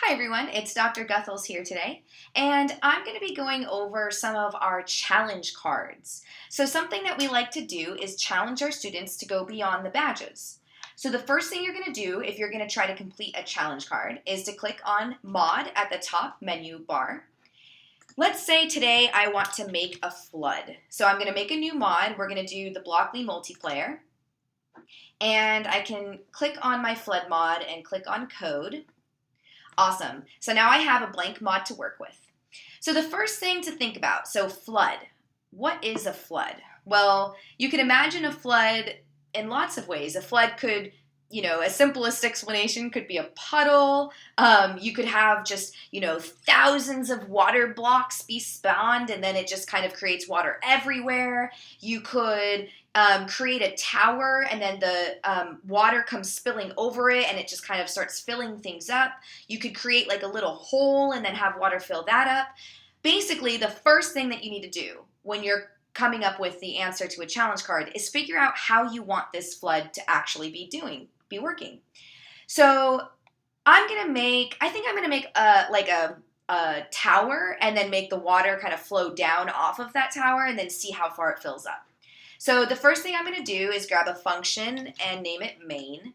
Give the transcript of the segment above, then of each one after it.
Hi everyone, it's Dr. Guthals here today, and I'm going to be going over some of our challenge cards. So something that we like to do is challenge our students to go beyond the badges. So the first thing you're going to do if you're going to try to complete a challenge card is to click on Mod at the top menu bar. Let's say today I want to make a flood. So I'm going to make a new mod. We're going to do the Blockly multiplayer. And I can click on my flood mod and click on code. Awesome. So now I have a blank mod to work with. So the first thing to think about, so flood. What is a flood? Well, you can imagine a flood in lots of ways. A flood could, a simplest explanation could be a puddle. You could have just, thousands of water blocks be spawned and then it just kind of creates water everywhere. You could create a tower and then the water comes spilling over it and it just kind of starts filling things up. You could create like a little hole and then have water fill that up. Basically, the first thing that you need to do when you're coming up with the answer to a challenge card is figure out how you want this flood to actually be working. So I think I'm gonna make a tower and then make the water kind of flow down off of that tower and then see how far it fills up. So the first thing I'm going to do is grab a function and name it main.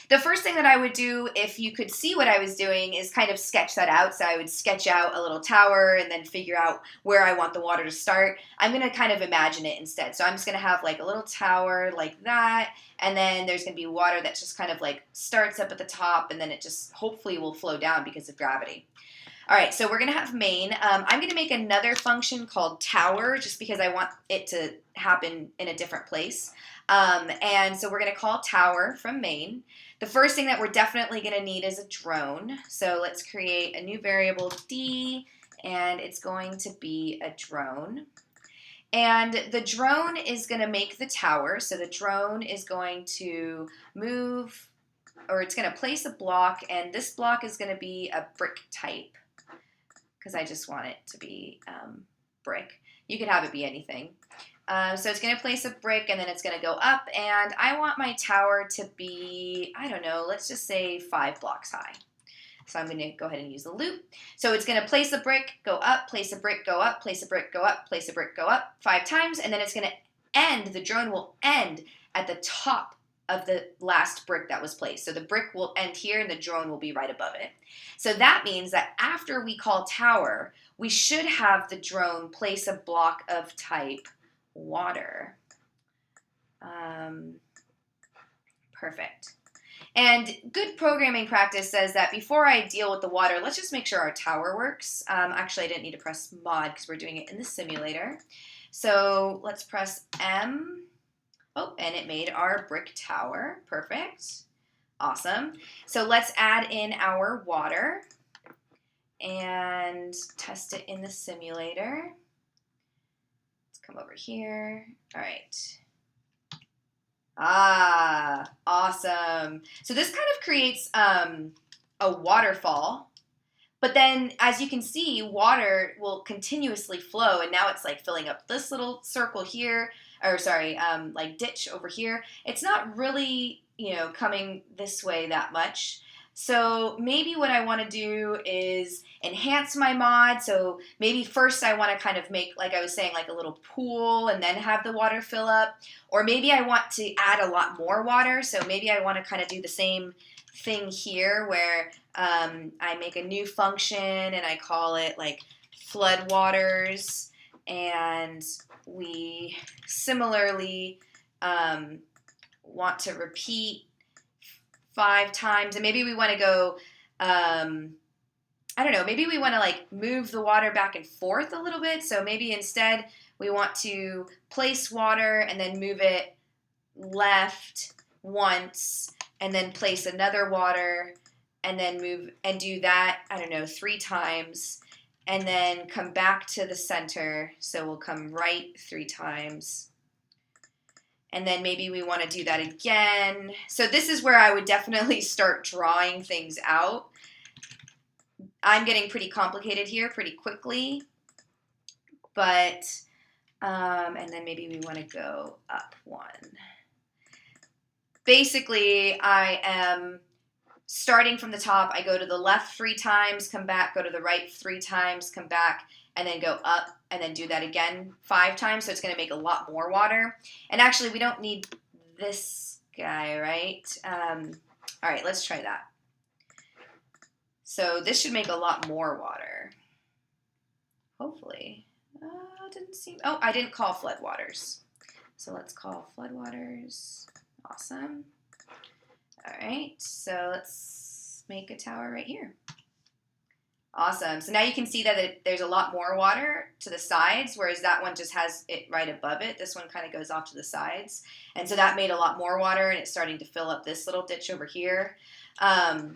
The first thing that I would do, if you could see what I was doing, is kind of sketch that out. So I would sketch out a little tower and then figure out where I want the water to start. I'm going to kind of imagine it instead. So I'm just going to have like a little tower like that. And then there's going to be water that just kind of like starts up at the top and then it just hopefully will flow down because of gravity. All right, so we're going to have main. I'm going to make another function called tower just because I want it to happen in a different place. And so we're going to call tower from main. The first thing that we're definitely going to need is a drone. So let's create a new variable D, and it's going to be a drone. And the drone is going to make the tower. So the drone is going to move, or it's going to place a block, and this block is going to be a brick type, because I just want it to be brick. You could have it be anything. So it's going to place a brick, and then it's going to go up, and I want my tower to be, I don't know, let's just say 5 blocks high. So I'm going to go ahead and use the loop. So it's going to place a brick, go up, place a brick, go up, place a brick, go up, place a brick, go up 5 times, and then it's going to end, the drone will end at the top of the last brick that was placed. So the brick will end here and the drone will be right above it. So that means that after we call tower, we should have the drone place a block of type water. Perfect. And good programming practice says that before I deal with the water, let's just make sure our tower works. Actually, I didn't need to press mod because we're doing it in the simulator. So let's press M. Oh, and it made our brick tower. Perfect. Awesome. So let's add in our water and test it in the simulator. Let's come over here. All right. Awesome. So this kind of creates a waterfall. But then, as you can see, water will continuously flow, and now it's like filling up this little circle here, or sorry, like ditch over here. It's not really, coming this way that much. So maybe what I want to do is enhance my mod. So maybe first I want to kind of make, like I was saying, like a little pool and then have the water fill up. Or maybe I want to add a lot more water. So maybe I want to kind of do the same thing here where I make a new function and I call it like flood waters, and we similarly want to repeat 5 times, and maybe we want to go I don't know, maybe we want to like move the water back and forth a little bit. So maybe instead we want to place water and then move it left once and then place another water and then move and do that, I don't know, 3 times and then come back to the center. So we'll come right 3 times. And then maybe we want to do that again. So this is where I would definitely start drawing things out. I'm getting pretty complicated here pretty quickly. But, and then maybe we want to go up 1. Basically, I am starting from the top, I go to the left 3 times, come back, go to the right 3 times, come back, and then go up, and then do that again 5 times, so it's going to make a lot more water. And actually, we don't need this guy, right? All right, let's try that. So this should make a lot more water. Hopefully. Didn't seem. Oh, I didn't call floodwaters. So let's call floodwaters. Awesome. All right, so let's make a tower right here. Awesome. So now you can see that there's a lot more water to the sides, whereas that one just has it right above it. This one kind of goes off to the sides. And so that made a lot more water, and it's starting to fill up this little ditch over here. And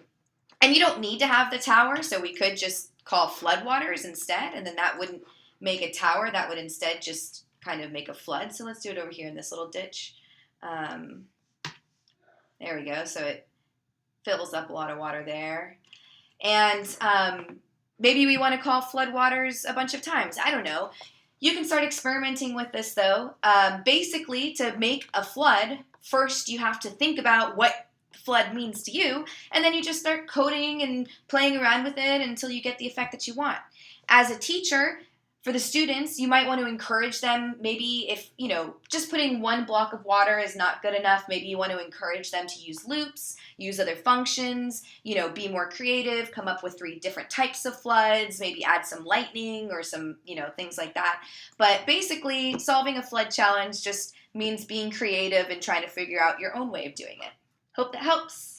you don't need to have the tower, so we could just call floodwaters instead, and then that wouldn't make a tower. That would instead just kind of make a flood. So let's do it over here in this little ditch. There we go. So it fills up a lot of water there. And maybe we want to call floodwaters a bunch of times. I don't know. You can start experimenting with this, though. Basically, to make a flood, first you have to think about what flood means to you, and then you just start coding and playing around with it until you get the effect that you want. As a teacher, for the students, you might want to encourage them, maybe if, just putting one block of water is not good enough, maybe you want to encourage them to use loops, use other functions, be more creative, come up with 3 different types of floods, maybe add some lightning or some, things like that. But basically, solving a flood challenge just means being creative and trying to figure out your own way of doing it. Hope that helps.